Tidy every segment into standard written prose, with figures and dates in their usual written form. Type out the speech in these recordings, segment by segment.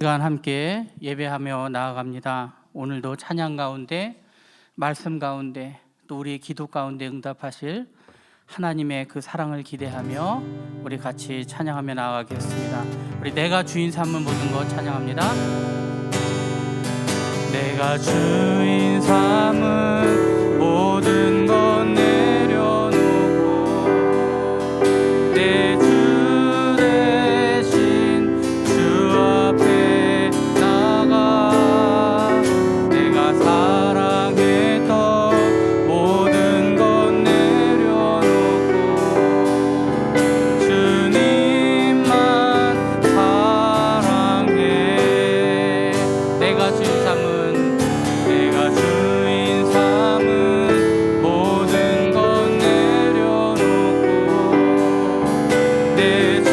시간 함께 예배하며 나아갑니다. 오늘도 찬양 가운데, 말씀 가운데, 또 우리의 기도 가운데 응답하실 하나님의 그 사랑을 기대하며 우리 같이 찬양하며 나아가겠습니다. 우리 내가 주인 삼은 모든 것 찬양합니다. 내가 주인 삼은 모든 것 내려놓고 내 주 대신 주 앞에 나가 내가 사랑했던 모든 것 내려놓고 주님만 사랑해. 내가 주인 삼은 모든 것 내려놓고 내 주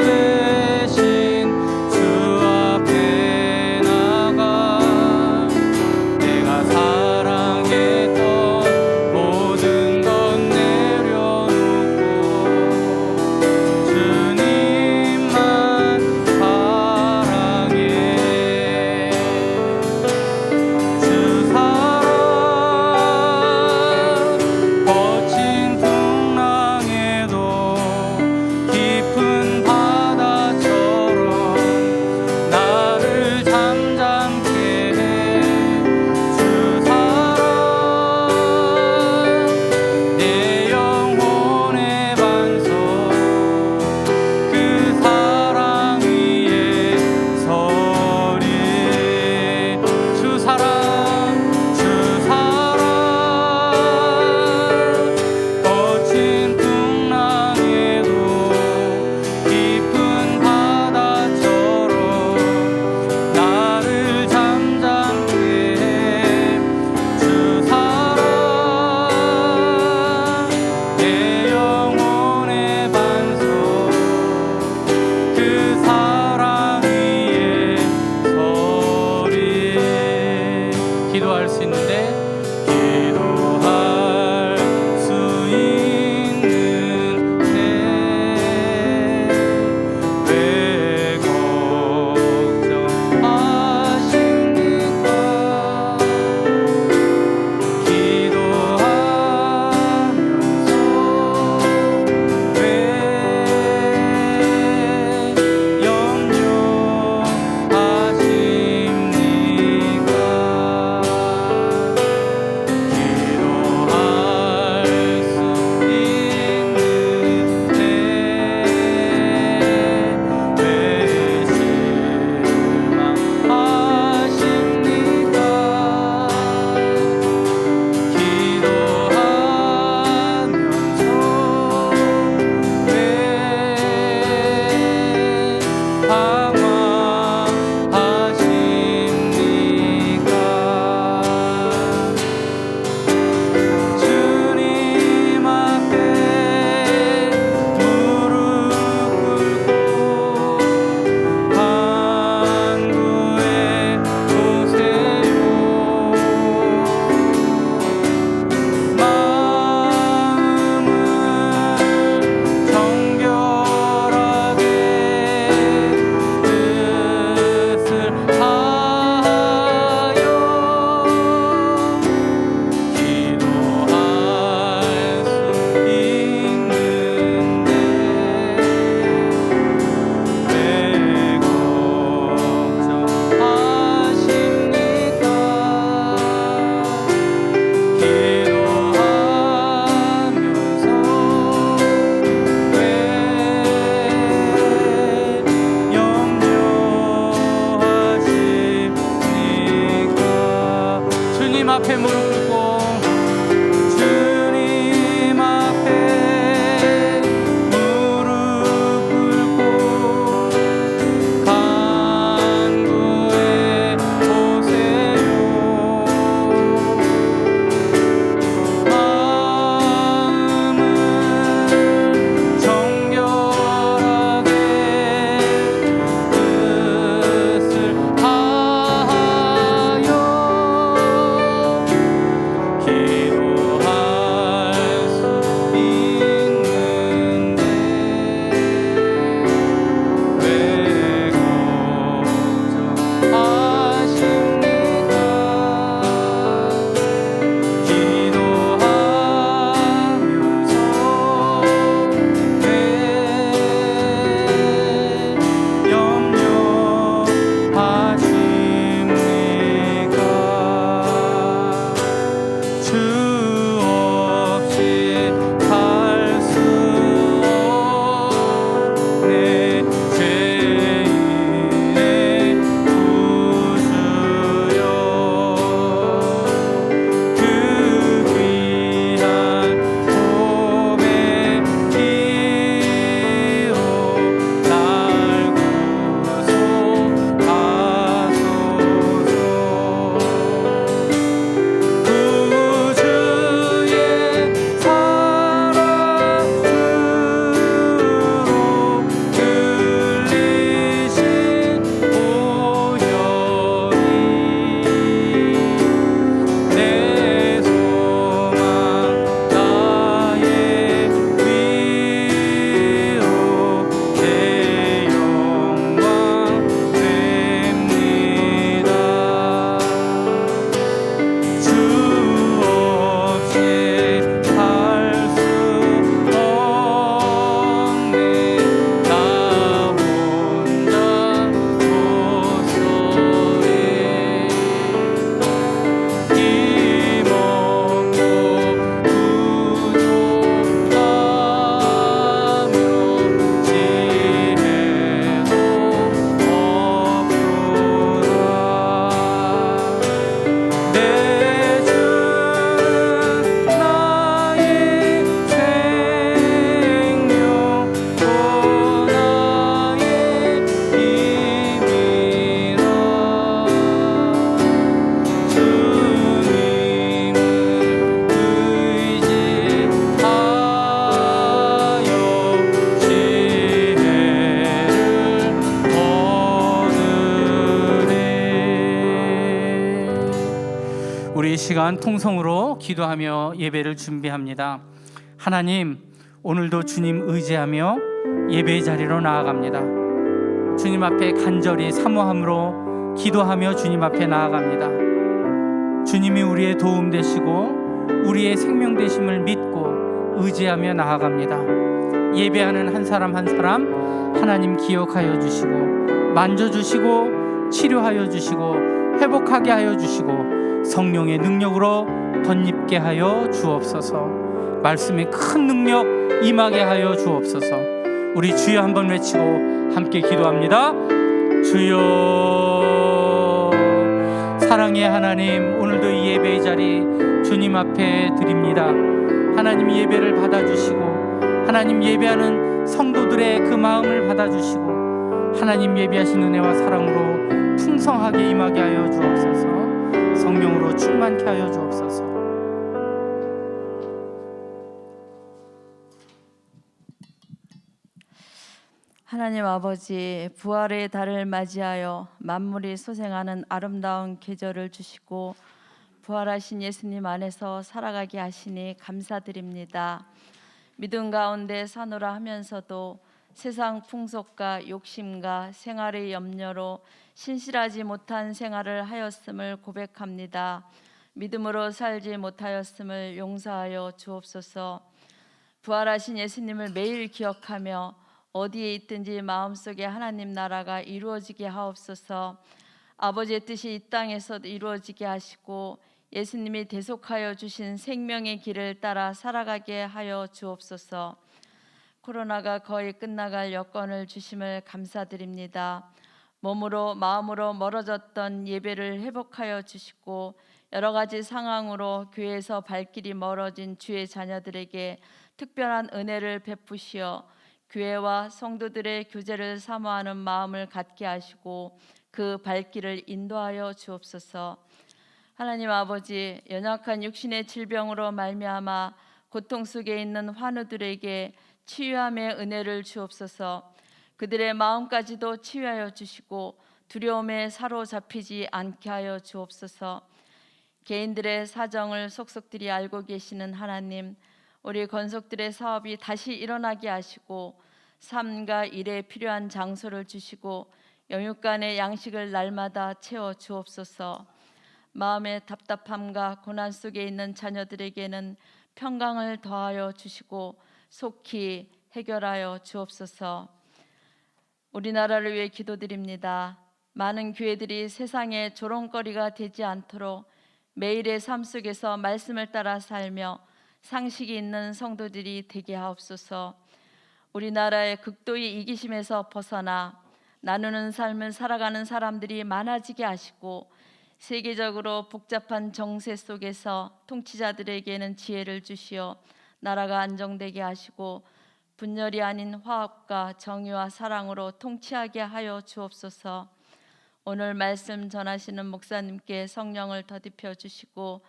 대신 주 앞에 나가 내가 사랑했던 모든 것 내려놓고 주님만 사랑해. 주 사랑 거친 풍랑에도 깊은 바다처럼 나를 잠잠케 해. 주 사랑 내 영혼의 반석 그 사랑 위에 서리. 주 사랑 거친 풍랑에도 깊은 바다처럼 나를 잠잠케 해. 주 사랑 내 영혼의 반석 그 사랑 위에 서리. 기도할 수 있는데 기도할 수 있는데 왜 걱정하십니까? 기도하면서 왜 염려하십니까? 기도할 수 있는데 왜 실망하십니까? 기도하면서 왜 방황하십니까? 주님 앞에 무릎 꿇고 간구해 보세요. 마음을 정결하게 뜻을 다하여 기도할 수 있는데 왜 걱정하십니까? 기도하면서 왜 염려하십니까? 주님 앞에 무릎 꿇고 주님 앞에 무릎 꿇고 간구해 보세요. 마음을 정결하게 뜻을 다하여 우리 시간 통성으로 기도하며 예배를 준비합니다. 하나님, 오늘도 주님 의지하며 예배의 자리로 나아갑니다. 주님 앞에 간절히 사모함으로 기도하며 주님 앞에 나아갑니다. 주님이 우리의 도움 되시고 우리의 생명 되심을 믿고 의지하며 나아갑니다. 예배하는 한 사람 한 사람 하나님 기억하여 주시고 만져주시고 치료하여 주시고 회복하게 하여 주시고 성령의 능력으로 덧입게 하여 주옵소서. 말씀의 큰 능력 임하게 하여 주옵소서. 우리 주여 한번 외치고 함께 기도합니다. 주여. 사랑의 하나님, 오늘도 이 예배의 자리 주님 앞에 드립니다. 하나님 예배를 받아주시고 하나님 예배하는 성도들의 그 마음을 받아주시고 하나님 예배하신 은혜와 사랑으로 풍성하게 임하게 하여 주옵소서. 성령으로 충만케 하여 주옵소서. 하나님 아버지, 부활의 달을 맞이하여 만물이 소생하는 아름다운 계절을 주시고 부활하신 예수님 안에서 살아가게 하시니 감사드립니다. 믿음 가운데 사노라 하면서도 세상 풍속과 욕심과 생활의 염려로 신실하지 못한 생활을 하였음을 고백합니다. 믿음으로 살지 못하였음을 용서하여 주옵소서. 부활하신 예수님을 매일 기억하며 어디에 있든지 마음속에 하나님 나라가 이루어지게 하옵소서. 아버지의 뜻이 이 땅에서도 이루어지게 하시고 예수님이 대속하여 주신 생명의 길을 따라 살아가게 하여 주옵소서. 코로나가 거의 끝나갈 여건을 주심을 감사드립니다. 몸으로 마음으로 멀어졌던 예배를 회복하여 주시고 여러 가지 상황으로 교회에서 발길이 멀어진 주의 자녀들에게 특별한 은혜를 베푸시어 교회와 성도들의 교제를 사모하는 마음을 갖게 하시고 그 발길을 인도하여 주옵소서. 하나님 아버지, 연약한 육신의 질병으로 말미암아 고통 속에 있는 환우들에게 치유함의 은혜를 주옵소서. 그들의 마음까지도 치유하여 주시고 두려움에 사로잡히지 않게 하여 주옵소서. 개인들의 사정을 속속들이 알고 계시는 하나님, 우리 권속들의 사업이 다시 일어나게 하시고 삶과 일에 필요한 장소를 주시고 영육간의 양식을 날마다 채워 주옵소서. 마음의 답답함과 고난 속에 있는 자녀들에게는 평강을 더하여 주시고 속히 해결하여 주옵소서. 우리나라를 위해 기도드립니다. 많은 교회들이 세상의 조롱거리가 되지 않도록 매일의 삶 속에서 말씀을 따라 살며 상식이 있는 성도들이 되게 하옵소서. 우리나라의 극도의 이기심에서 벗어나 나누는 삶을 살아가는 사람들이 많아지게 하시고 세계적으로 복잡한 정세 속에서 통치자들에게는 지혜를 주시어 나라가 안정되게 하시고 분열이 아닌 화합과 정의와 사랑으로 통치하게 하여 주옵소서. 오늘 말씀 전하시는 목사님께 성령을 더딥혀 주시고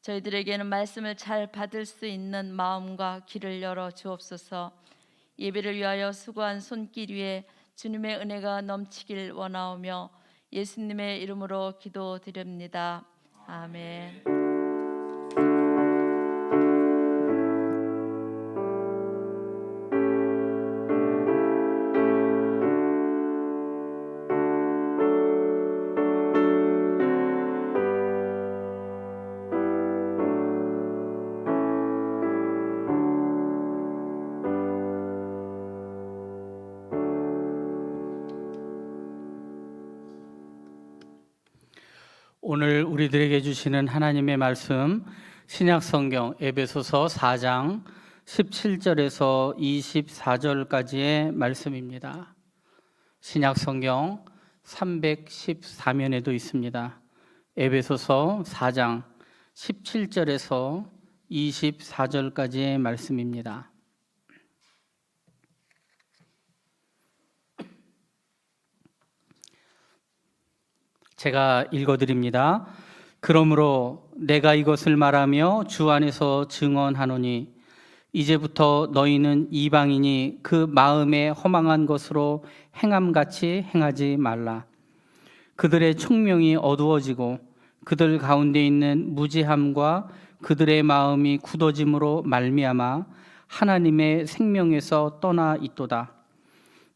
저희들에게는 말씀을 잘 받을 수 있는 마음과 길을 열어 주옵소서. 예배를 위하여 수고한 손길 위에 주님의 은혜가 넘치길 원하오며 예수님의 이름으로 기도드립니다. 아멘. 오늘 우리들에게 주시는 하나님의 말씀, 신약성경 에베소서 4장 17절에서 24절까지의 말씀입니다. 신약성경 314면에도 있습니다. 에베소서 4장 17절에서 24절까지의 말씀입니다. 제가 읽어드립니다. 그러므로 내가 이것을 말하며 주 안에서 증언하노니 이제부터 너희는 이방인이 그 마음에 허망한 것으로 행함같이 행하지 말라. 그들의 총명이 어두워지고 그들 가운데 있는 무지함과 그들의 마음이 굳어짐으로 말미암아 하나님의 생명에서 떠나 있도다.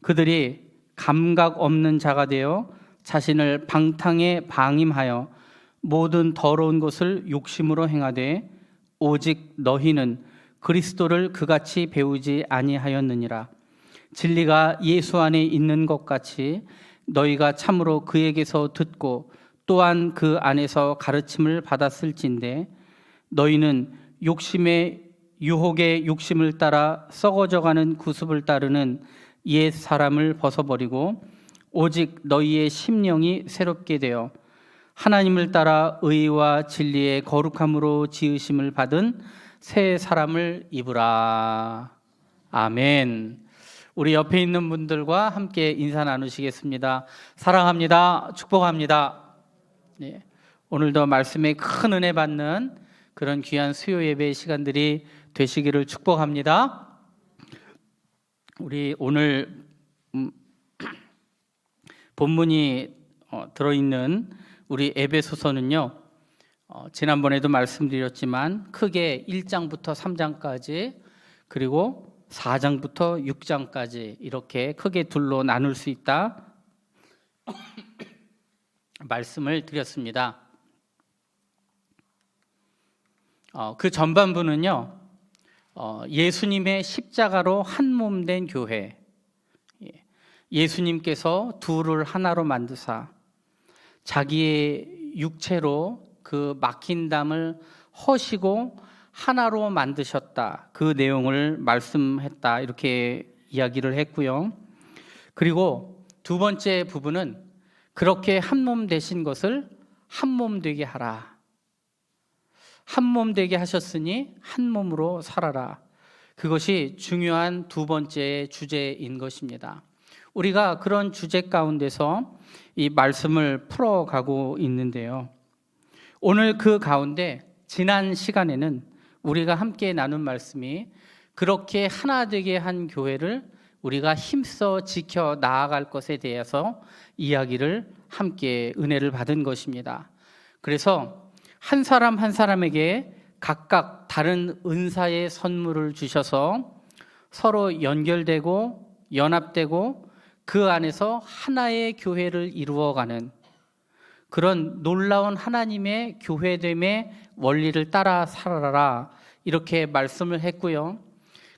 그들이 감각 없는 자가 되어 자신을 방탕에 방임하여 모든 더러운 것을 욕심으로 행하되 오직 너희는 그리스도를 그같이 배우지 아니하였느니라. 진리가 예수 안에 있는 것 같이 너희가 참으로 그에게서 듣고 또한 그 안에서 가르침을 받았을진데 너희는 욕심의 유혹의 욕심을 따라 썩어져가는 구습을 따르는 옛 사람을 벗어버리고 오직 너희의 심령이 새롭게 되어 하나님을 따라 의와 진리의 거룩함으로 지으심을 받은 새 사람을 입으라. 아멘. 우리 옆에 있는 분들과 함께 인사 나누시겠습니다. 사랑합니다. 축복합니다. 네. 오늘도 말씀에 큰 은혜 받는 그런 귀한 수요 예배의 시간들이 되시기를 축복합니다. 우리 오늘 본문이 들어있는 우리 에베소서는요, 지난번에도 말씀드렸지만 크게 1장부터 3장까지 그리고 4장부터 6장까지 이렇게 크게 둘로 나눌 수 있다 말씀을 드렸습니다. 그 전반부는요, 예수님의 십자가로 한 몸 된 교회, 예수님께서 둘을 하나로 만드사 자기의 육체로 그 막힌 담을 허시고 하나로 만드셨다, 그 내용을 말씀했다, 이렇게 이야기를 했고요. 그리고 두 번째 부분은 그렇게 한 몸 되신 것을 한 몸 되게 하라, 한 몸 되게 하셨으니 한 몸으로 살아라. 그것이 중요한 두 번째 주제인 것입니다. 우리가 그런 주제 가운데서 이 말씀을 풀어가고 있는데요, 오늘 그 가운데 지난 시간에는 우리가 함께 나눈 말씀이 그렇게 하나 되게 한 교회를 우리가 힘써 지켜 나아갈 것에 대해서 이야기를 함께 은혜를 받은 것입니다. 그래서 한 사람 한 사람에게 각각 다른 은사의 선물을 주셔서 서로 연결되고 연합되고 그 안에서 하나의 교회를 이루어가는 그런 놀라운 하나님의 교회됨의 원리를 따라 살아라, 이렇게 말씀을 했고요.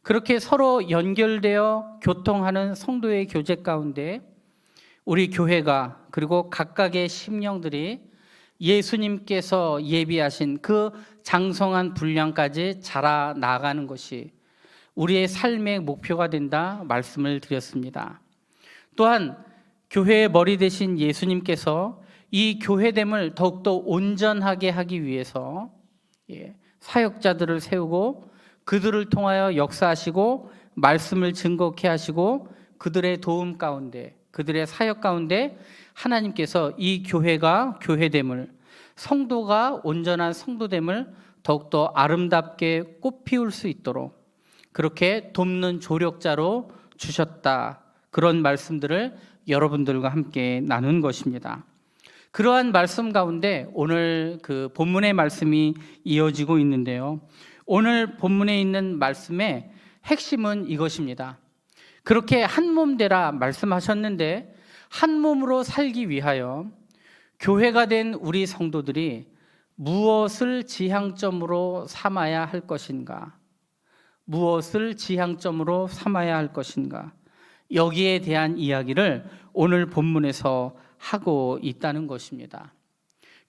그렇게 서로 연결되어 교통하는 성도의 교제 가운데 우리 교회가 그리고 각각의 심령들이 예수님께서 예비하신 그 장성한 분량까지 자라나가는 것이 우리의 삶의 목표가 된다 말씀을 드렸습니다. 또한 교회의 머리 되신 예수님께서 이 교회됨을 더욱더 온전하게 하기 위해서 사역자들을 세우고 그들을 통하여 역사하시고 말씀을 증거케 하시고 그들의 도움 가운데, 그들의 사역 가운데 하나님께서 이 교회가 교회됨을, 성도가 온전한 성도됨을 더욱더 아름답게 꽃피울 수 있도록 그렇게 돕는 조력자로 주셨다, 그런 말씀들을 여러분들과 함께 나눈 것입니다. 그러한 말씀 가운데 오늘 그 본문의 말씀이 이어지고 있는데요, 오늘 본문에 있는 말씀의 핵심은 이것입니다. 그렇게 한 몸 되라 말씀하셨는데 한 몸으로 살기 위하여 교회가 된 우리 성도들이 무엇을 지향점으로 삼아야 할 것인가, 무엇을 지향점으로 삼아야 할 것인가, 여기에 대한 이야기를 오늘 본문에서 하고 있다는 것입니다.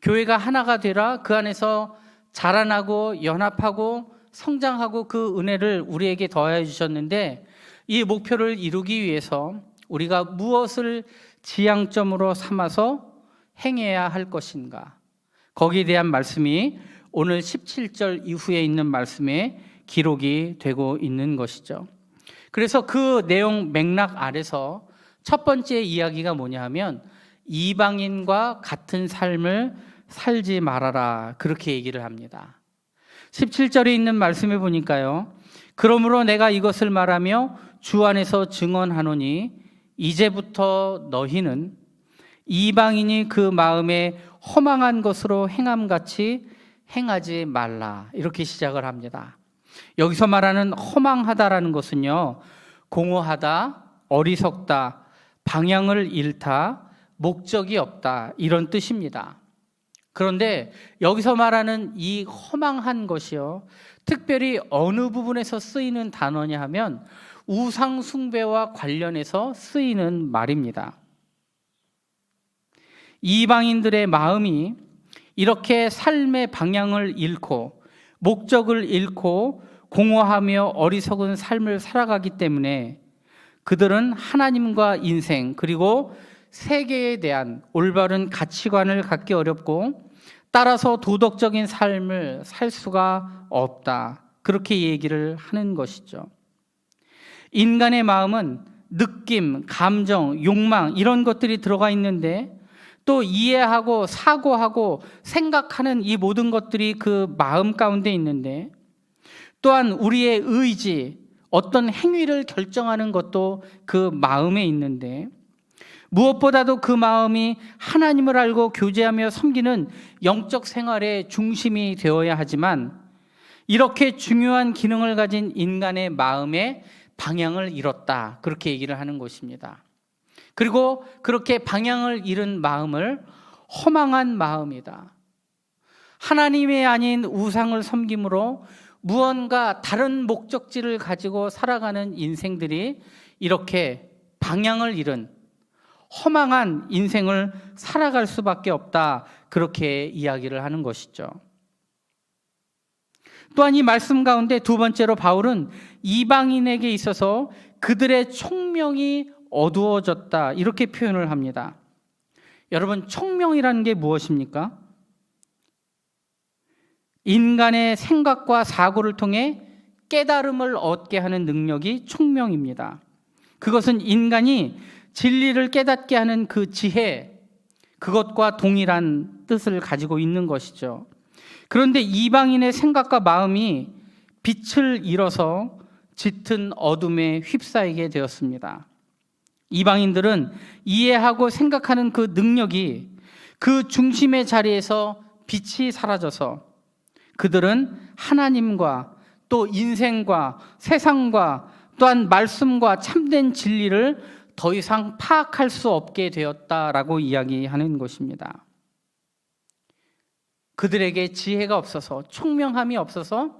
교회가 하나가 되라, 그 안에서 자라나고 연합하고 성장하고 그 은혜를 우리에게 더하여 주셨는데 이 목표를 이루기 위해서 우리가 무엇을 지향점으로 삼아서 행해야 할 것인가, 거기에 대한 말씀이 오늘 17절 이후에 있는 말씀에 기록이 되고 있는 것이죠. 그래서 그 내용 맥락 아래서 첫 번째 이야기가 뭐냐 하면 이방인과 같은 삶을 살지 말아라, 그렇게 얘기를 합니다. 17절에 있는 말씀에 보니까요, 그러므로 내가 이것을 말하며 주 안에서 증언하노니 이제부터 너희는 이방인이 그 마음에 허망한 것으로 행함같이 행하지 말라. 이렇게 시작을 합니다. 여기서 말하는 허망하다라는 것은요, 공허하다, 어리석다, 방향을 잃다, 목적이 없다, 이런 뜻입니다. 그런데 여기서 말하는 이 허망한 것이요, 특별히 어느 부분에서 쓰이는 단어냐 하면 우상 숭배와 관련해서 쓰이는 말입니다. 이방인들의 마음이 이렇게 삶의 방향을 잃고 목적을 잃고 공허하며 어리석은 삶을 살아가기 때문에 그들은 하나님과 인생 그리고 세계에 대한 올바른 가치관을 갖기 어렵고 따라서 도덕적인 삶을 살 수가 없다. 그렇게 얘기를 하는 것이죠. 인간의 마음은 느낌, 감정, 욕망 이런 것들이 들어가 있는데 또 이해하고 사고하고 생각하는 이 모든 것들이 그 마음 가운데 있는데 또한 우리의 의지, 어떤 행위를 결정하는 것도 그 마음에 있는데 무엇보다도 그 마음이 하나님을 알고 교제하며 섬기는 영적 생활의 중심이 되어야 하지만 이렇게 중요한 기능을 가진 인간의 마음의 방향을 잃었다. 그렇게 얘기를 하는 것입니다. 그리고 그렇게 방향을 잃은 마음을 허망한 마음이다. 하나님이 아닌 우상을 섬김으로 무언가 다른 목적지를 가지고 살아가는 인생들이 이렇게 방향을 잃은 허망한 인생을 살아갈 수밖에 없다. 그렇게 이야기를 하는 것이죠. 또한 이 말씀 가운데 두 번째로 바울은 이방인에게 있어서 그들의 총명이 어두워졌다. 이렇게 표현을 합니다. 여러분, 총명이라는 게 무엇입니까? 인간의 생각과 사고를 통해 깨달음을 얻게 하는 능력이 총명입니다. 그것은 인간이 진리를 깨닫게 하는 그 지혜, 그것과 동일한 뜻을 가지고 있는 것이죠. 그런데 이방인의 생각과 마음이 빛을 잃어서 짙은 어둠에 휩싸이게 되었습니다. 이방인들은 이해하고 생각하는 그 능력이 그 중심의 자리에서 빛이 사라져서 그들은 하나님과 또 인생과 세상과 또한 말씀과 참된 진리를 더 이상 파악할 수 없게 되었다라고 이야기하는 것입니다. 그들에게 지혜가 없어서 총명함이 없어서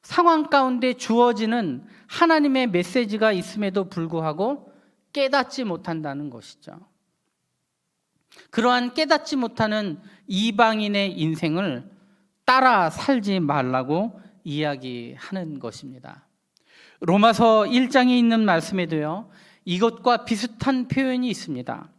상황 가운데 주어지는 하나님의 메시지가 있음에도 불구하고 깨닫지 못한다는 것이죠. 그러한 깨닫지 못하는 이방인의 인생을 따라 살지 말라고 이야기하는 것입니다. 로마서 1장에 있는 말씀에도요, 이것과 비슷한 표현이 있습니다.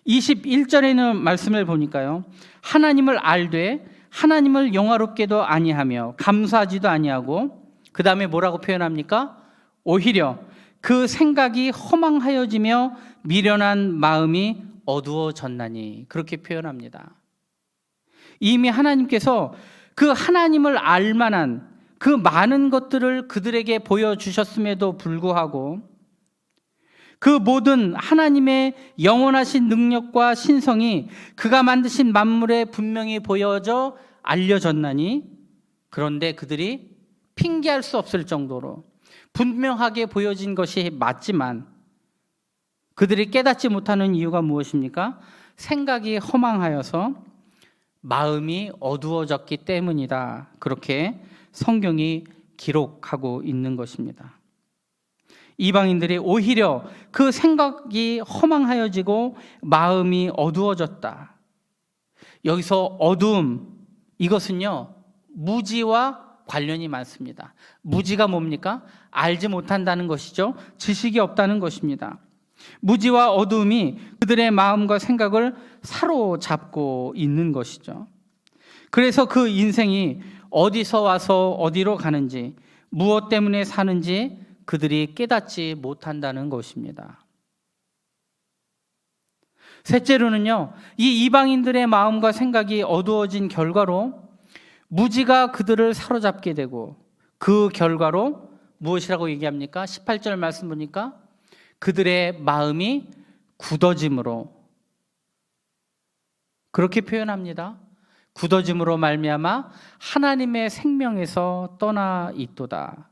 21절에는 말씀을 보니까요, 하나님을 알되 하나님을 영화롭게도 아니하며 감사하지도 아니하고, 그 다음에 뭐라고 표현합니까? 오히려 그 생각이 허망하여지며 미련한 마음이 어두워졌나니, 그렇게 표현합니다. 이미 하나님께서 그 하나님을 알만한 그 많은 것들을 그들에게 보여주셨음에도 불구하고 그 모든 하나님의 영원하신 능력과 신성이 그가 만드신 만물에 분명히 보여져 알려졌나니, 그런데 그들이 핑계할 수 없을 정도로 분명하게 보여진 것이 맞지만 그들이 깨닫지 못하는 이유가 무엇입니까? 생각이 허망하여서 마음이 어두워졌기 때문이다. 그렇게 성경이 기록하고 있는 것입니다. 이방인들이 오히려 그 생각이 허망하여지고 마음이 어두워졌다. 여기서 어두움, 이것은요, 무지와 관련이 많습니다. 무지가 뭡니까? 알지 못한다는 것이죠. 지식이 없다는 것입니다. 무지와 어두움이 그들의 마음과 생각을 사로잡고 있는 것이죠. 그래서 그 인생이 어디서 와서 어디로 가는지, 무엇 때문에 사는지 그들이 깨닫지 못한다는 것입니다. 셋째로는요, 이 이방인들의 마음과 생각이 어두워진 결과로 무지가 그들을 사로잡게 되고, 그 결과로 무엇이라고 얘기합니까? 18절 말씀 보니까 그들의 마음이 굳어짐으로, 그렇게 표현합니다. 굳어짐으로 말미암아 하나님의 생명에서 떠나 있도다.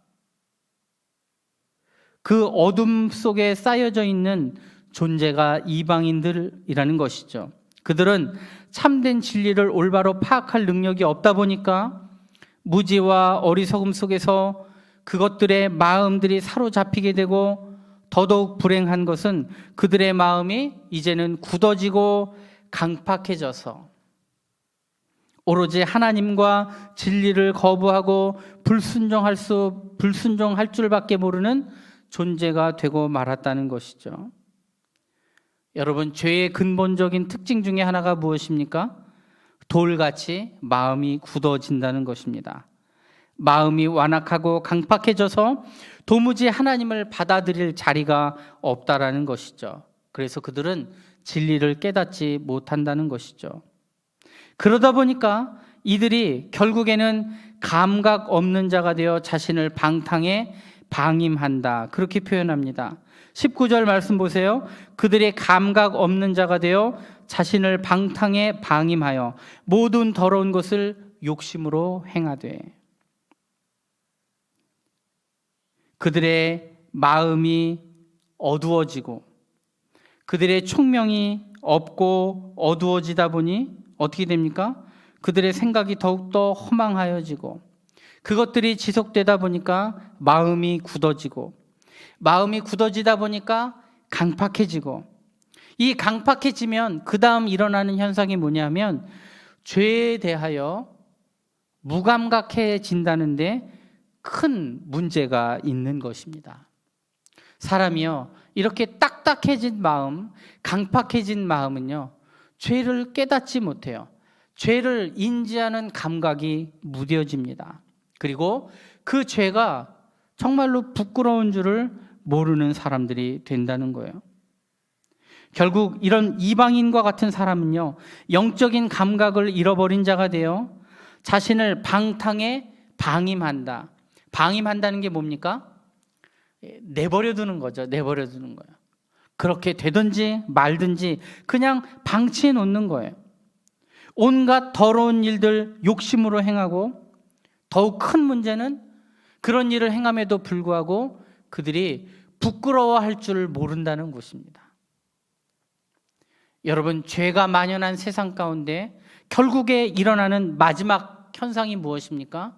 그 어둠 속에 쌓여져 있는 존재가 이방인들이라는 것이죠. 그들은 참된 진리를 올바로 파악할 능력이 없다 보니까 무지와 어리석음 속에서 그것들의 마음들이 사로잡히게 되고, 더더욱 불행한 것은 그들의 마음이 이제는 굳어지고 강팍해져서 오로지 하나님과 진리를 거부하고 불순종할 줄밖에 모르는 존재가 되고 말았다는 것이죠. 여러분, 죄의 근본적인 특징 중에 하나가 무엇입니까? 돌같이 마음이 굳어진다는 것입니다. 마음이 완악하고 강팍해져서 도무지 하나님을 받아들일 자리가 없다라는 것이죠. 그래서 그들은 진리를 깨닫지 못한다는 것이죠. 그러다 보니까 이들이 결국에는 감각 없는 자가 되어 자신을 방탕에 방임한다, 그렇게 표현합니다. 19절 말씀 보세요. 그들의 감각 없는 자가 되어 자신을 방탕에 방임하여 모든 더러운 것을 욕심으로 행하되. 그들의 마음이 어두워지고 그들의 총명이 없고 어두워지다 보니 어떻게 됩니까? 그들의 생각이 더욱더 허망하여지고, 그것들이 지속되다 보니까 마음이 굳어지고, 마음이 굳어지다 보니까 강팍해지고, 이 강팍해지면 그 다음 일어나는 현상이 뭐냐면 죄에 대하여 무감각해진다는데 큰 문제가 있는 것입니다. 사람이요, 이렇게 딱딱해진 마음, 강팍해진 마음은요, 죄를 깨닫지 못해요. 죄를 인지하는 감각이 무뎌집니다. 그리고 그 죄가 정말로 부끄러운 줄을 모르는 사람들이 된다는 거예요. 결국 이런 이방인과 같은 사람은요, 영적인 감각을 잃어버린 자가 되어 자신을 방탕에 방임한다. 방임한다는 게 뭡니까? 내버려 두는 거죠. 내버려 두는 거예요. 그렇게 되든지 말든지 그냥 방치해 놓는 거예요. 온갖 더러운 일들 욕심으로 행하고, 더욱 큰 문제는 그런 일을 행함에도 불구하고 그들이 부끄러워할 줄 모른다는 것입니다. 여러분, 죄가 만연한 세상 가운데 결국에 일어나는 마지막 현상이 무엇입니까?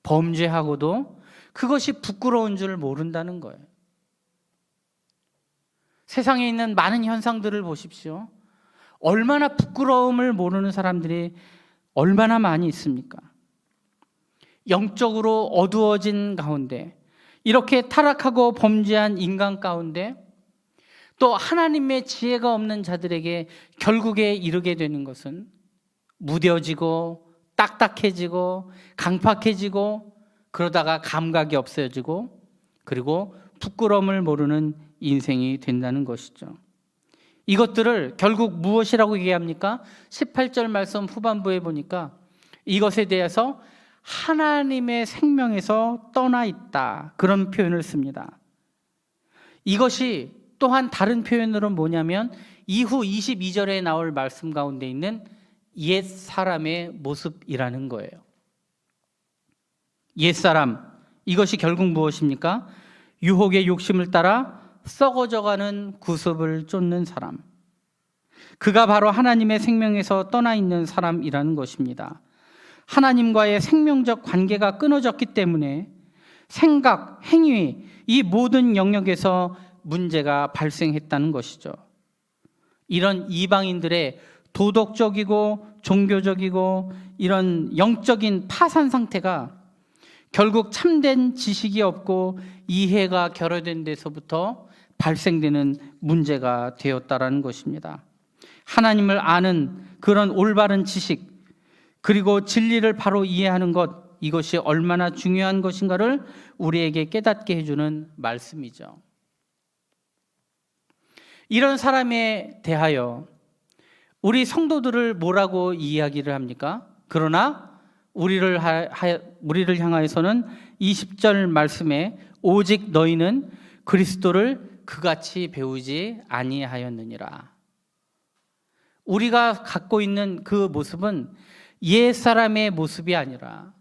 범죄하고도 그것이 부끄러운 줄 모른다는 거예요. 세상에 있는 많은 현상들을 보십시오. 얼마나 부끄러움을 모르는 사람들이 얼마나 많이 있습니까? 영적으로 어두워진 가운데, 이렇게 타락하고 범죄한 인간 가운데 또 하나님의 지혜가 없는 자들에게 결국에 이르게 되는 것은 무뎌지고 딱딱해지고 강팍해지고, 그러다가 감각이 없어지고, 그리고 부끄러움을 모르는 인생이 된다는 것이죠. 이것들을 결국 무엇이라고 얘기합니까? 18절 말씀 후반부에 보니까 이것에 대해서 하나님의 생명에서 떠나 있다, 그런 표현을 씁니다. 이것이 또한 다른 표현으로 뭐냐면 이후 22절에 나올 말씀 가운데 있는 옛 사람의 모습이라는 거예요. 옛 사람, 이것이 결국 무엇입니까? 유혹의 욕심을 따라 썩어져가는 구습을 쫓는 사람, 그가 바로 하나님의 생명에서 떠나 있는 사람이라는 것입니다. 하나님과의 생명적 관계가 끊어졌기 때문에 생각, 행위, 이 모든 영역에서 문제가 발생했다는 것이죠. 이런 이방인들의 도덕적이고 종교적이고 이런 영적인 파산 상태가 결국 참된 지식이 없고 이해가 결여된 데서부터 발생되는 문제가 되었다라는 것입니다. 하나님을 아는 그런 올바른 지식, 그리고 진리를 바로 이해하는 것, 이것이 얼마나 중요한 것인가를 우리에게 깨닫게 해주는 말씀이죠. 이런 사람에 대하여 우리 성도들을 뭐라고 이야기를 합니까? 그러나 우리를 향하여서는 20절 말씀에 오직 너희는 그리스도를 그같이 배우지 아니하였느니라. 우리가 갖고 있는 그 모습은 옛사람의 모습이 아니라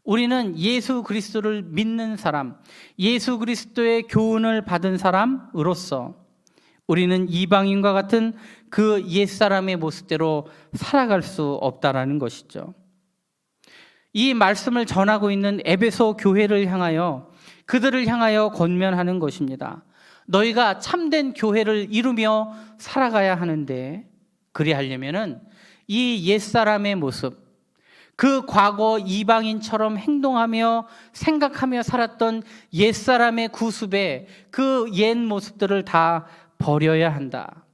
우리는 예수 그리스도를 믿는 사람, 예수 그리스도의 교훈을 받은 사람으로서 우리는 이방인과 같은 그 옛사람의 모습대로 살아갈 수 없다라는 것이죠. 이 말씀을 전하고 있는 에베소 교회를 향하여, 그들을 향하여 권면하는 것입니다. 너희가 참된 교회를 이루며 살아가야 하는데, 그리하려면은 이 옛사람의 모습, 그 과거 이방인처럼 행동하며 생각하며 살았던 옛사람의 구습의 그 옛 모습들을 다 버려야 한다.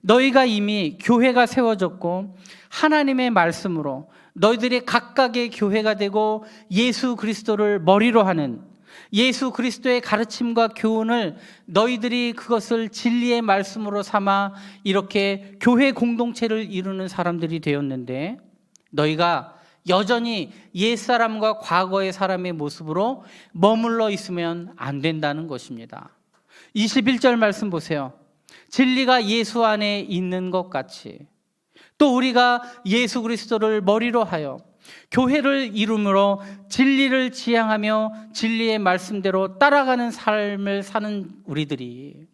너희가 이미 교회가 세워졌고 하나님의 말씀으로 너희들이 각각의 교회가 되고 예수 그리스도를 머리로 하는, 예수 그리스도의 가르침과 교훈을 너희들이 그것을 진리의 말씀으로 삼아 이렇게 교회 공동체를 이루는 사람들이 되었는데, 너희가 여전히 옛사람과 과거의 사람의 모습으로 머물러 있으면 안 된다는 것입니다. 21절 말씀 보세요. 진리가 예수 안에 있는 것 같이 또 우리가 예수 그리스도를 머리로 하여 교회를 이루므로 진리를 지향하며 진리의 말씀대로 따라가는 삶을 사는 우리들이,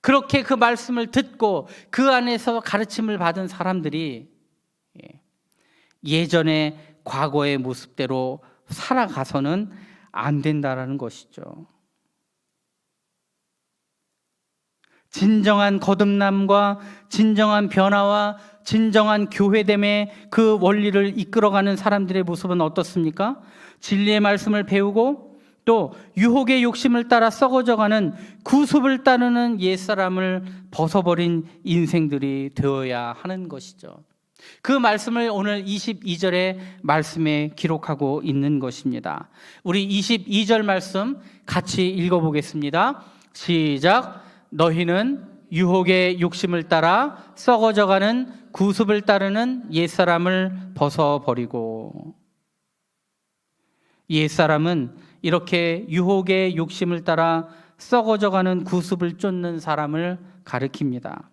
그렇게 그 말씀을 듣고 그 안에서 가르침을 받은 사람들이 예전의 과거의 모습대로 살아가서는 안 된다라는 것이죠. 진정한 거듭남과 진정한 변화와 진정한 교회됨의 그 원리를 이끌어가는 사람들의 모습은 어떻습니까? 진리의 말씀을 배우고 또 유혹의 욕심을 따라 썩어져가는 구습을 따르는 옛사람을 벗어버린 인생들이 되어야 하는 것이죠. 그 말씀을 오늘 22절의 말씀에 기록하고 있는 것입니다. 우리 22절 말씀 같이 읽어보겠습니다. 시작. 너희는 유혹의 욕심을 따라 썩어져가는 구습을 따르는 옛사람을 벗어버리고. 옛사람은 이렇게 유혹의 욕심을 따라 썩어져가는 구습을 쫓는 사람을 가리킵니다.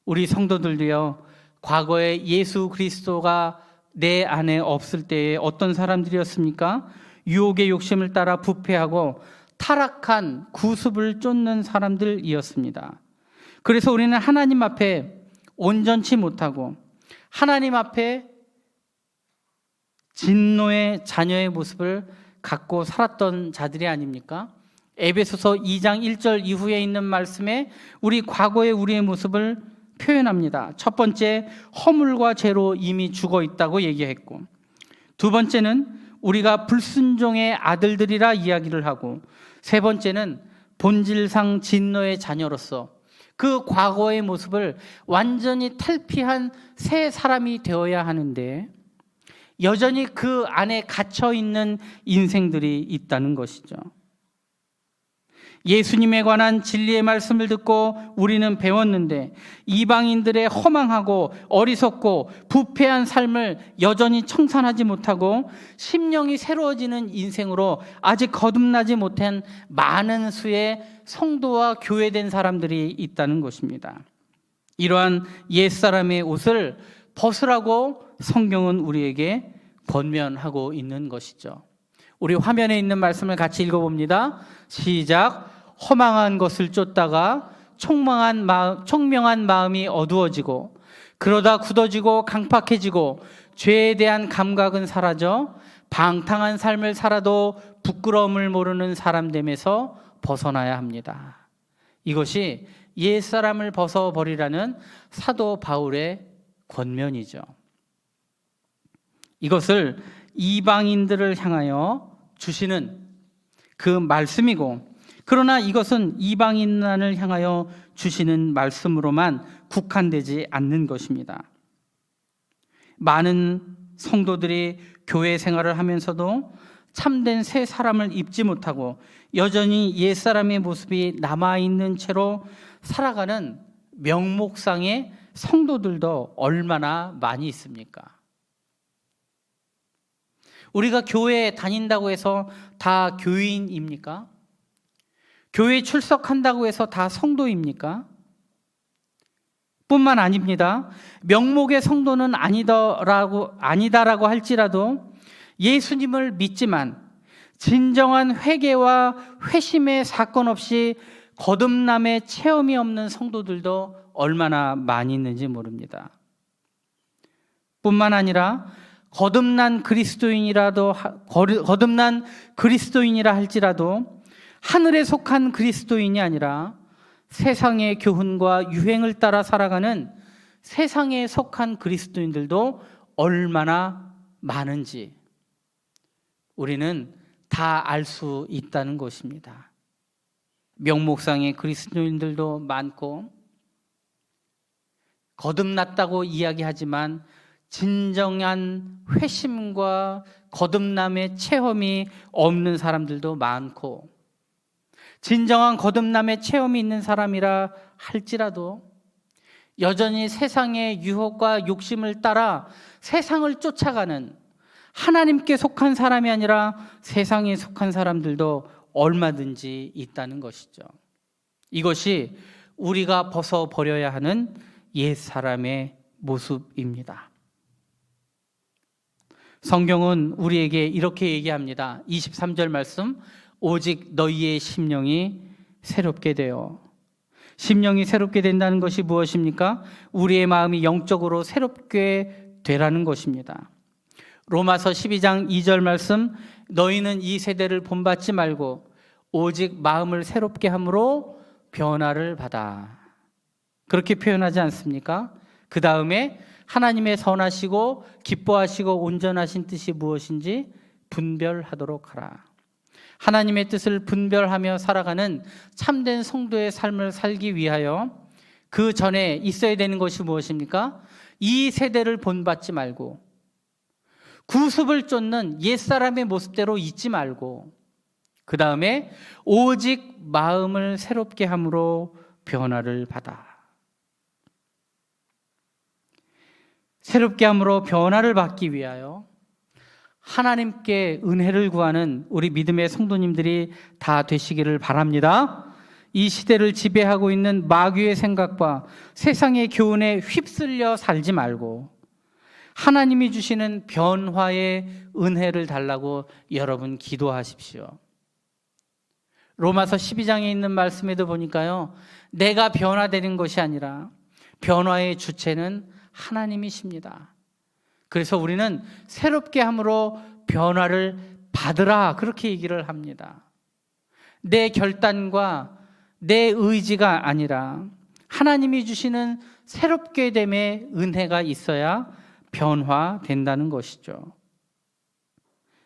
우리 성도들도요, 과거에 예수 그리스도가 내 안에 없을 때에 어떤 사람들이었습니까? 유혹의 욕심을 따라 부패하고 타락한 구습을 쫓는 사람들이었습니다. 그래서 우리는 하나님 앞에 온전치 못하고 하나님 앞에 진노의 자녀의 모습을 갖고 살았던 자들이 아닙니까? 에베소서 2장 1절 이후에 있는 말씀에 우리 과거의 우리의 모습을 표현합니다. 첫 번째, 허물과 죄로 이미 죽어 있다고 얘기했고, 두 번째는 우리가 불순종의 아들들이라 이야기를 하고, 세 번째는 본질상 진노의 자녀로서 그 과거의 모습을 완전히 탈피한 새 사람이 되어야 하는데 여전히 그 안에 갇혀 있는 인생들이 있다는 것이죠. 예수님에 관한 진리의 말씀을 듣고 우리는 배웠는데 이방인들의 허망하고 어리석고 부패한 삶을 여전히 청산하지 못하고 심령이 새로워지는 인생으로 아직 거듭나지 못한 많은 수의 성도와 교회된 사람들이 있다는 것입니다. 이러한 옛사람의 옷을 벗으라고 성경은 우리에게 권면하고 있는 것이죠. 우리 화면에 있는 말씀을 같이 읽어봅니다. 시작. 허망한 것을 쫓다가 총명한 마음이 어두워지고 그러다 굳어지고 강팍해지고 죄에 대한 감각은 사라져 방탕한 삶을 살아도 부끄러움을 모르는 사람됨에서 벗어나야 합니다. 이것이 옛사람을 벗어버리라는 사도 바울의 권면이죠. 이것을 이방인들을 향하여 주시는 그 말씀이고, 그러나 이것은 이방인만을 향하여 주시는 말씀으로만 국한되지 않는 것입니다. 많은 성도들이 교회 생활을 하면서도 참된 새 사람을 입지 못하고 여전히 옛사람의 모습이 남아있는 채로 살아가는 명목상의 성도들도 얼마나 많이 있습니까? 우리가 교회에 다닌다고 해서 다 교인입니까? 교회에 출석한다고 해서 다 성도입니까? 뿐만 아닙니다. 명목의 성도는 아니다라고 할지라도 예수님을 믿지만 진정한 회개와 회심의 사건 없이 거듭남의 체험이 없는 성도들도 얼마나 많이 있는지 모릅니다. 뿐만 아니라 거듭난 그리스도인이라 할지라도 하늘에 속한 그리스도인이 아니라 세상의 교훈과 유행을 따라 살아가는 세상에 속한 그리스도인들도 얼마나 많은지 우리는 다 알 수 있다는 것입니다. 명목상의 그리스도인들도 많고 거듭났다고 이야기하지만 진정한 회심과 거듭남의 체험이 없는 사람들도 많고, 진정한 거듭남의 체험이 있는 사람이라 할지라도 여전히 세상의 유혹과 욕심을 따라 세상을 쫓아가는 하나님께 속한 사람이 아니라 세상에 속한 사람들도 얼마든지 있다는 것이죠. 이것이 우리가 벗어버려야 하는 옛사람의 모습입니다. 성경은 우리에게 이렇게 얘기합니다. 23절 말씀, 오직 너희의 심령이 새롭게 되어. 심령이 새롭게 된다는 것이 무엇입니까? 우리의 마음이 영적으로 새롭게 되라는 것입니다. 로마서 12장 2절 말씀, 너희는 이 세대를 본받지 말고 오직 마음을 새롭게 함으로 변화를 받아. 그렇게 표현하지 않습니까? 그 다음에 하나님의 선하시고 기뻐하시고 온전하신 뜻이 무엇인지 분별하도록 하라. 하나님의 뜻을 분별하며 살아가는 참된 성도의 삶을 살기 위하여 그 전에 있어야 되는 것이 무엇입니까? 이 세대를 본받지 말고 구습을 쫓는 옛사람의 모습대로 있지 말고 그 다음에 오직 마음을 새롭게 함으로 변화를 받아. 새롭게 함으로 변화를 받기 위하여 하나님께 은혜를 구하는 우리 믿음의 성도님들이 다 되시기를 바랍니다. 이 시대를 지배하고 있는 마귀의 생각과 세상의 교훈에 휩쓸려 살지 말고 하나님이 주시는 변화의 은혜를 달라고 여러분 기도하십시오. 로마서 12장에 있는 말씀에도 보니까요, 내가 변화되는 것이 아니라 변화의 주체는 하나님이십니다. 그래서 우리는 새롭게 함으로 변화를 받으라, 그렇게 얘기를 합니다. 내 결단과 내 의지가 아니라 하나님이 주시는 새롭게 됨의 은혜가 있어야 변화된다는 것이죠.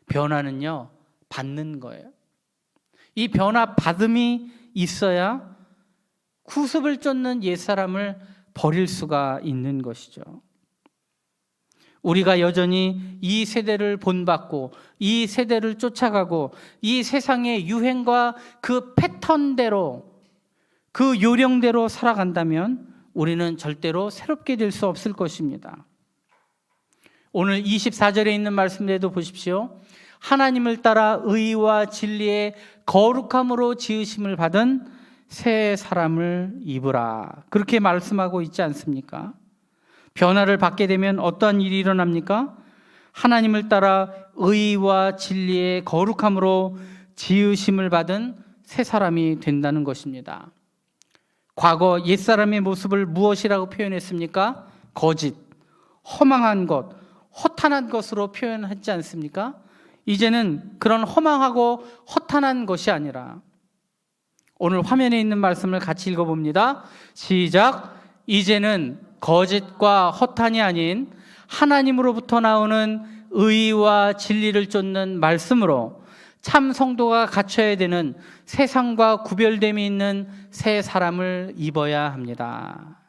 변화는요, 받는 거예요. 이 변화 받음이 있어야 구습을 쫓는 옛사람을 버릴 수가 있는 것이죠. 우리가 여전히 이 세대를 본받고 이 세대를 쫓아가고 이 세상의 유행과 그 패턴대로 그 요령대로 살아간다면 우리는 절대로 새롭게 될 수 없을 것입니다. 오늘 24절에 있는 말씀에도 보십시오. 하나님을 따라 의와 진리의 거룩함으로 지으심을 받은 새 사람을 입으라. 그렇게 말씀하고 있지 않습니까? 변화를 받게 되면 어떠한 일이 일어납니까? 하나님을 따라 의와 진리의 거룩함으로 지으심을 받은 새 사람이 된다는 것입니다. 과거 옛사람의 모습을 무엇이라고 표현했습니까? 거짓, 허망한 것, 허탄한 것으로 표현했지 않습니까? 이제는 그런 허망하고 허탄한 것이 아니라 오늘 화면에 있는 말씀을 같이 읽어봅니다. 시작. 이제는 거짓과 허탄이 아닌 하나님으로부터 나오는 의와 진리를 쫓는 말씀으로 참 성도가 갖춰야 되는 세상과 구별됨이 있는 새 사람을 입어야 합니다.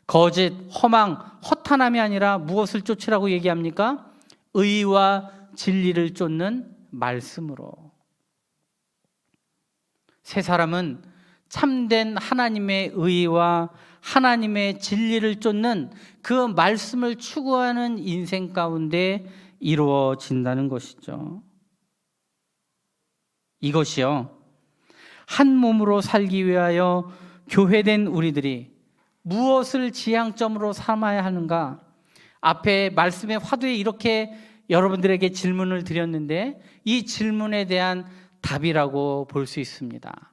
거짓, 허망, 허탄함이 아니라 무엇을 쫓으라고 얘기합니까? 의와 진리를 쫓는 말씀으로. 새 사람은 참된 하나님의 의와 하나님의 진리를 쫓는 그 말씀을 추구하는 인생 가운데 이루어진다는 것이죠. 이것이요, 한 몸으로 살기 위하여 교회된 우리들이 무엇을 지향점으로 삼아야 하는가? 앞에 말씀의 화두에 이렇게 여러분들에게 질문을 드렸는데 이 질문에 대한 답이라고 볼 수 있습니다.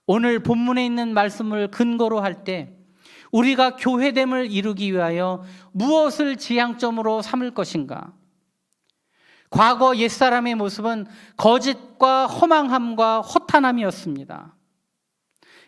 오늘 본문에 있는 말씀을 근거로 할 때 우리가 교회됨을 이루기 위하여 무엇을 지향점으로 삼을 것인가? 과거 옛사람의 모습은 거짓과 허망함과 허탄함이었습니다.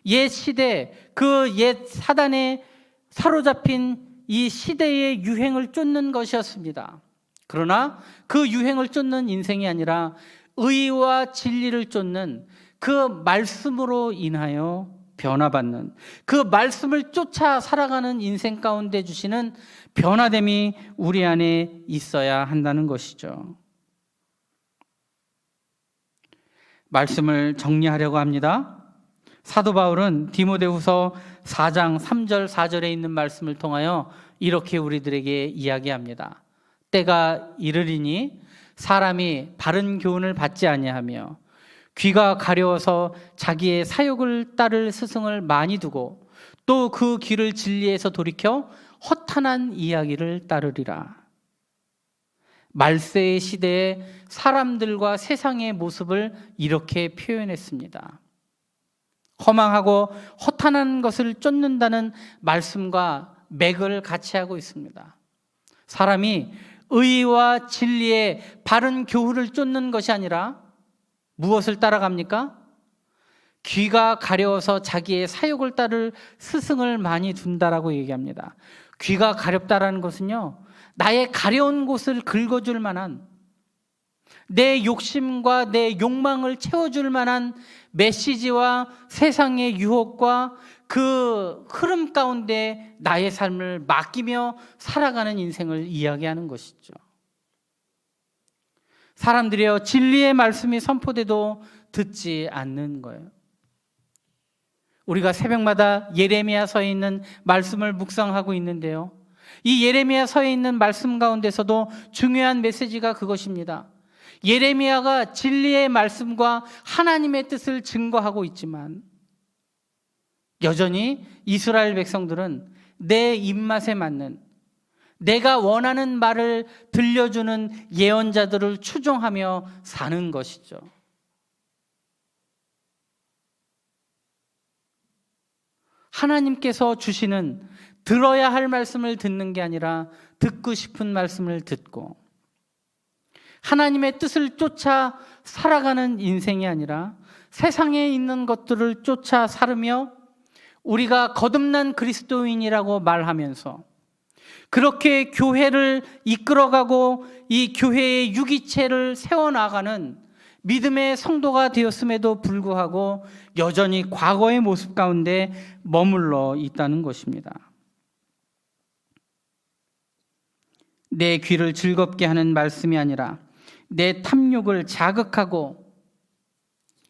옛 시대, 그 옛 사단에 사로잡힌 이 시대의 유행을 쫓는 것이었습니다. 그러나 그 유행을 쫓는 인생이 아니라 의와 진리를 쫓는 그 말씀으로 인하여 변화받는, 그 말씀을 쫓아 살아가는 인생 가운데 주시는 변화됨이 우리 안에 있어야 한다는 것이죠. 말씀을 정리하려고 합니다. 사도 바울은 디모데후서 4장 3절 4절에 있는 말씀을 통하여 이렇게 우리들에게 이야기합니다. 때가 이르리니 사람이 바른 교훈을 받지 아니하며 귀가 가려워서 자기의 사욕을 따를 스승을 많이 두고 또 그 귀를 진리에서 돌이켜 허탄한 이야기를 따르리라. 말세의 시대에 사람들과 세상의 모습을 이렇게 표현했습니다. 허망하고 허탄한 것을 쫓는다는 말씀과 맥을 같이 하고 있습니다. 사람이 의와 진리의 바른 교훈을 쫓는 것이 아니라 무엇을 따라갑니까? 귀가 가려워서 자기의 사욕을 따를 스승을 많이 둔다라고 얘기합니다. 귀가 가렵다라는 것은요, 나의 가려운 곳을 긁어줄 만한, 내 욕심과 내 욕망을 채워줄 만한 메시지와 세상의 유혹과 그 흐름 가운데 나의 삶을 맡기며 살아가는 인생을 이야기하는 것이죠. 사람들이여 진리의 말씀이 선포돼도 듣지 않는 거예요. 우리가 새벽마다 예레미야서에 있는 말씀을 묵상하고 있는데요, 이 예레미야서에 있는 말씀 가운데서도 중요한 메시지가 그것입니다. 예레미야가 진리의 말씀과 하나님의 뜻을 증거하고 있지만 여전히 이스라엘 백성들은 내 입맛에 맞는, 내가 원하는 말을 들려주는 예언자들을 추종하며 사는 것이죠. 하나님께서 주시는 들어야 할 말씀을 듣는 게 아니라 듣고 싶은 말씀을 듣고, 하나님의 뜻을 쫓아 살아가는 인생이 아니라 세상에 있는 것들을 쫓아 살으며 우리가 거듭난 그리스도인이라고 말하면서 그렇게 교회를 이끌어가고 이 교회의 유기체를 세워나가는 믿음의 성도가 되었음에도 불구하고 여전히 과거의 모습 가운데 머물러 있다는 것입니다. 내 귀를 즐겁게 하는 말씀이 아니라 내 탐욕을 자극하고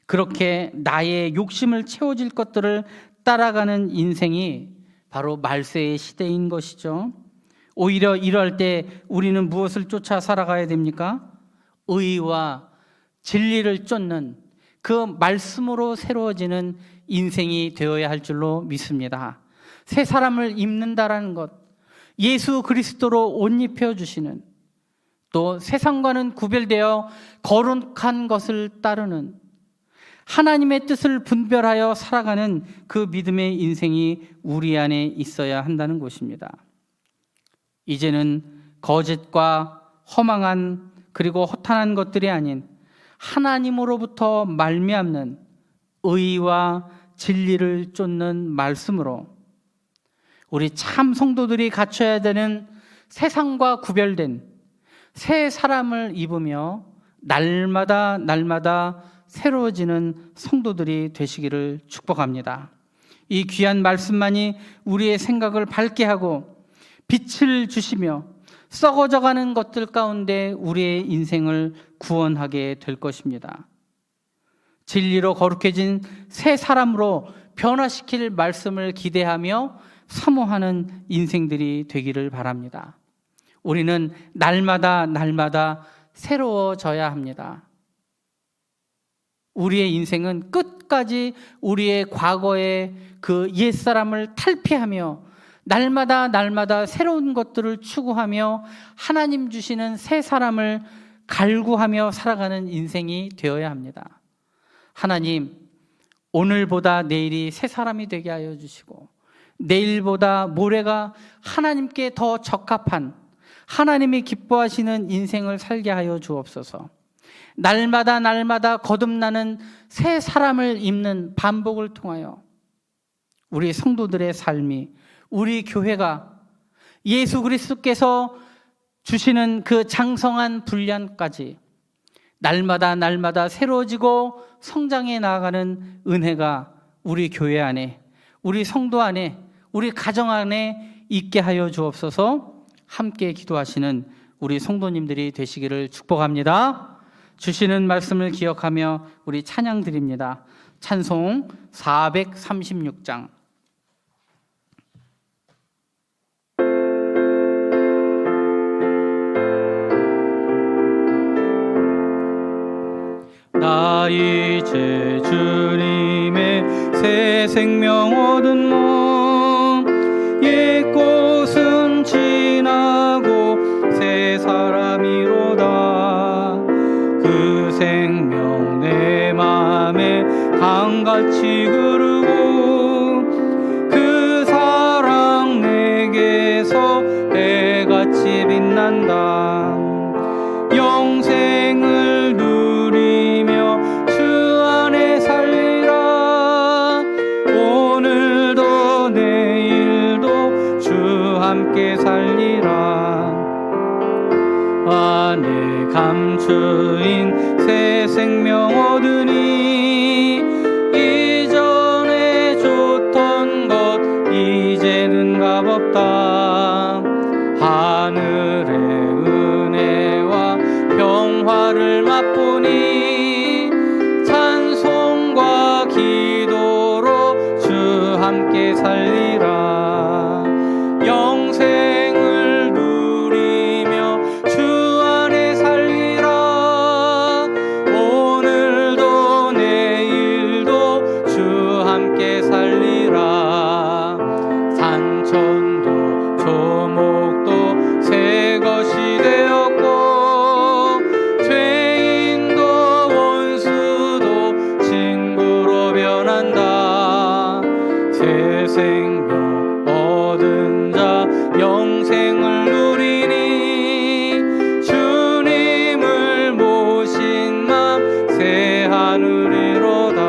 그렇게 나의 욕심을 채워질 것들을 따라가는 인생이 바로 말세의 시대인 것이죠. 오히려 이럴 때 우리는 무엇을 쫓아 살아가야 됩니까? 의와 진리를 쫓는 그 말씀으로 새로워지는 인생이 되어야 할 줄로 믿습니다. 새 사람을 입는다라는 것, 예수 그리스도로 옷 입혀주시는, 또 세상과는 구별되어 거룩한 것을 따르는 하나님의 뜻을 분별하여 살아가는 그 믿음의 인생이 우리 안에 있어야 한다는 것입니다. 이제는 거짓과 허망한 그리고 허탄한 것들이 아닌 하나님으로부터 말미암는 의와 진리를 쫓는 말씀으로 우리 참 성도들이 갖춰야 되는 세상과 구별된 새 사람을 입으며 날마다 새로워지는 성도들이 되시기를 축복합니다. 이 귀한 말씀만이 우리의 생각을 밝게 하고 빛을 주시며 썩어져가는 것들 가운데 우리의 인생을 구원하게 될 것입니다. 진리로 거룩해진 새 사람으로 변화시킬 말씀을 기대하며 사모하는 인생들이 되기를 바랍니다. 우리는 날마다 새로워져야 합니다. 우리의 인생은 끝까지 우리의 과거의 그 옛사람을 탈피하며 날마다 날마다 새로운 것들을 추구하며 하나님 주시는 새 사람을 갈구하며 살아가는 인생이 되어야 합니다. 하나님, 오늘보다 내일이 새 사람이 되게 하여 주시고 내일보다 모레가 하나님께 더 적합한 하나님이 기뻐하시는 인생을 살게 하여 주옵소서. 날마다 날마다 거듭나는 새 사람을 입는 반복을 통하여 우리 성도들의 삶이, 우리 교회가 예수 그리스도께서 주시는 그 장성한 분량까지 날마다 날마다 새로워지고 성장해 나아가는 은혜가 우리 교회 안에, 우리 성도 안에, 우리 가정 안에 있게 하여 주옵소서. 함께 기도하시는 우리 성도님들이 되시기를 축복합니다. 주시는 말씀을 기억하며 우리 찬양 드립니다. 찬송 436장. 나 이제 주님의 새 생명 얻은 몸, 옛 것은 지나고 새 사람이로다. 그 생명 내 맘에 강같이 흐르고 그 사랑 내게서 해같이 빛난다. 영생을 누리며 주 안에 살리라. 오늘도 내일도 주 함께 살리라. 안에 감추인 새 생명 얻으니 이전에 줬던 것 이제는 값없다. 하늘의 은혜와 평화를 맛보니 찬송과 기도로 주 함께 살리라. 영생을 누리며 주 안에 살리라. 오늘도 내일도 주 함께 살리라. 산천도 조목도 새 것이 되었고 죄인도 원수도 친구로 변한다. 새 생명 얻은 자 영생을 누리니 주님을 모신 맘 새 하늘이로다.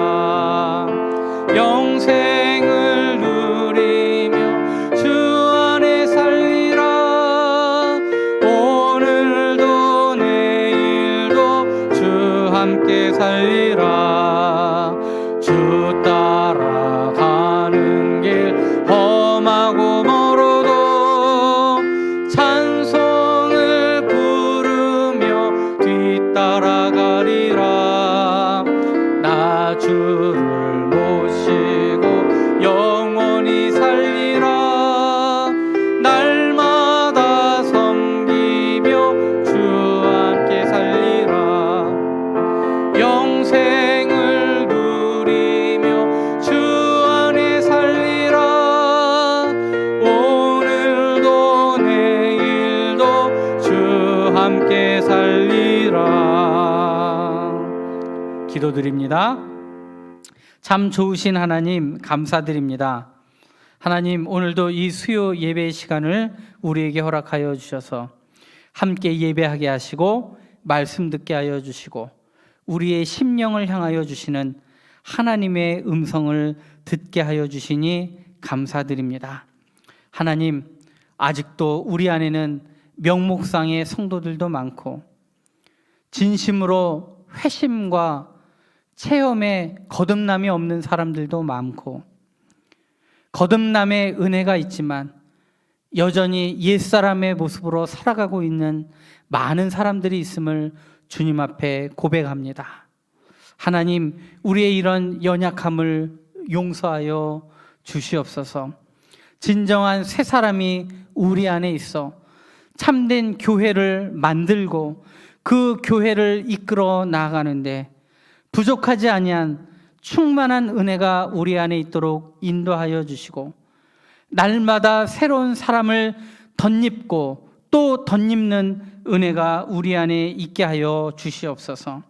영생을 누리며 주 안에 살리라. 오늘도 내일도 주 함께 살리라. 주 따라가는 길 험하고 멀어도 찬송을 부르며 뒤따라가리라. 나 주를 모시고 영원히 살리라. 날마다 섬기며 주 함께 살리라. 영생을 누리며 주 안에 살리라. 오늘도 내일도 주 함께 살리라. 기도드립니다. 참 좋으신 하나님 감사드립니다. 하나님, 오늘도 이 수요 예배 시간을 우리에게 허락하여 주셔서 함께 예배하게 하시고 말씀 듣게 하여 주시고 우리의 심령을 향하여 주시는 하나님의 음성을 듣게 하여 주시니 감사드립니다. 하나님, 아직도 우리 안에는 명목상의 성도들도 많고 진심으로 회심과 체험에 거듭남이 없는 사람들도 많고 거듭남의 은혜가 있지만 여전히 옛사람의 모습으로 살아가고 있는 많은 사람들이 있음을 주님 앞에 고백합니다. 하나님, 우리의 이런 연약함을 용서하여 주시옵소서. 진정한 새 사람이 우리 안에 있어 참된 교회를 만들고 그 교회를 이끌어 나아가는데 부족하지 아니한 충만한 은혜가 우리 안에 있도록 인도하여 주시고 날마다 새로운 사람을 덧입고 또 덧입는 은혜가 우리 안에 있게 하여 주시옵소서.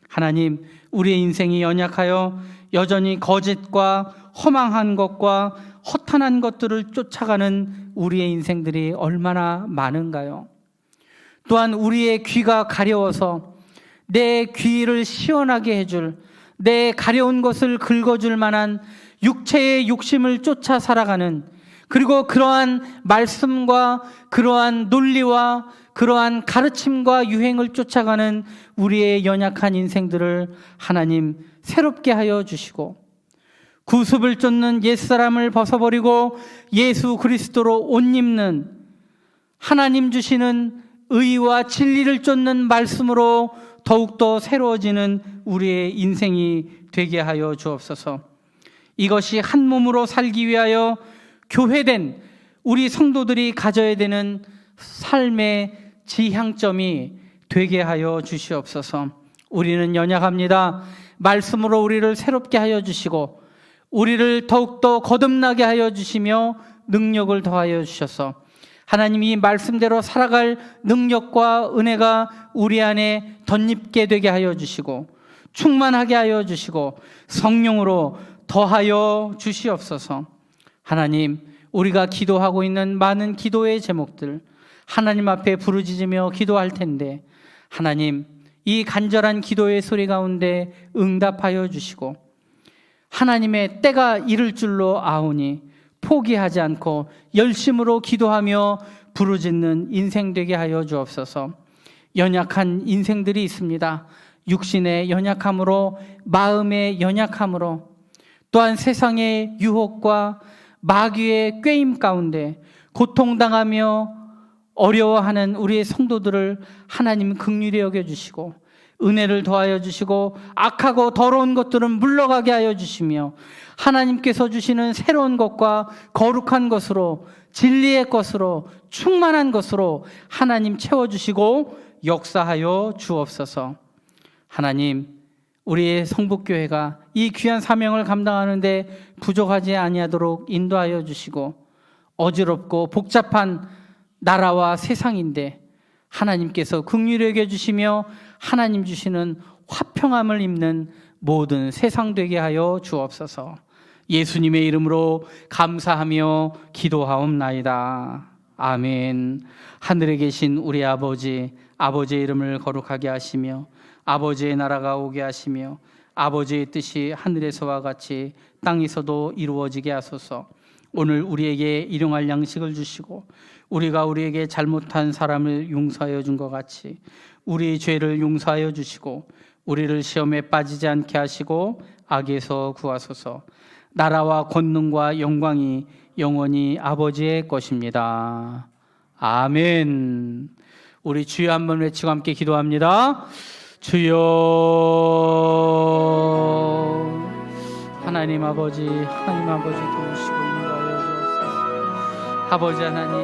하나님, 우리의 인생이 연약하여 여전히 거짓과 허망한 것과 허탄한 것들을 쫓아가는 우리의 인생들이 얼마나 많은가요? 또한 우리의 귀가 가려워서 내 귀를 시원하게 해줄, 내 가려운 것을 긁어줄 만한 육체의 욕심을 쫓아 살아가는, 그리고 그러한 말씀과 그러한 논리와 그러한 가르침과 유행을 쫓아가는 우리의 연약한 인생들을 하나님 새롭게 하여 주시고, 구습을 쫓는 옛사람을 벗어버리고 예수 그리스도로 옷 입는, 하나님 주시는 의와 진리를 쫓는 말씀으로 더욱더 새로워지는 우리의 인생이 되게 하여 주옵소서. 이것이 한 몸으로 살기 위하여 교회된 우리 성도들이 가져야 되는 삶의 지향점이 되게 하여 주시옵소서. 우리는 연약합니다. 말씀으로 우리를 새롭게 하여 주시고 우리를 더욱더 거듭나게 하여 주시며 능력을 더하여 주셔서 하나님, 이 말씀대로 살아갈 능력과 은혜가 우리 안에 덧입게 되게 하여 주시고 충만하게 하여 주시고 성령으로 더하여 주시옵소서. 하나님, 우리가 기도하고 있는 많은 기도의 제목들 하나님 앞에 부르짖으며 기도할 텐데, 하나님, 이 간절한 기도의 소리 가운데 응답하여 주시고 하나님의 때가 이를 줄로 아오니 포기하지 않고 열심으로 기도하며 부르짖는 인생 되게 하여 주옵소서. 연약한 인생들이 있습니다. 육신의 연약함으로, 마음의 연약함으로, 또한 세상의 유혹과 마귀의 꾀임 가운데 고통당하며 어려워하는 우리의 성도들을 하나님 긍휼히 여겨주시고 은혜를 더하여 주시고 악하고 더러운 것들은 물러가게 하여 주시며 하나님께서 주시는 새로운 것과 거룩한 것으로, 진리의 것으로, 충만한 것으로 하나님 채워주시고 역사하여 주옵소서. 하나님, 우리의 성북교회가 이 귀한 사명을 감당하는데 부족하지 아니하도록 인도하여 주시고, 어지럽고 복잡한 나라와 세상인데 하나님께서 긍휼히 여겨주시며 하나님 주시는 화평함을 입는 모든 세상 되게 하여 주옵소서. 예수님의 이름으로 감사하며 기도하옵나이다. 아멘. 하늘에 계신 우리 아버지, 아버지의 이름을 거룩하게 하시며 아버지의 나라가 오게 하시며 아버지의 뜻이 하늘에서와 같이 땅에서도 이루어지게 하소서. 오늘 우리에게 일용할 양식을 주시고 우리가 우리에게 잘못한 사람을 용서하여 준 것 같이 우리 죄를 용서하여 주시고 우리를 시험에 빠지지 않게 하시고 악에서 구하소서. 나라와 권능과 영광이 영원히 아버지의 것입니다. 아멘. 우리 주여 한번 외치고 함께 기도합니다. 주여. 하나님 아버지 도우시고 인도하여 주옵소서. 아버지 하나님,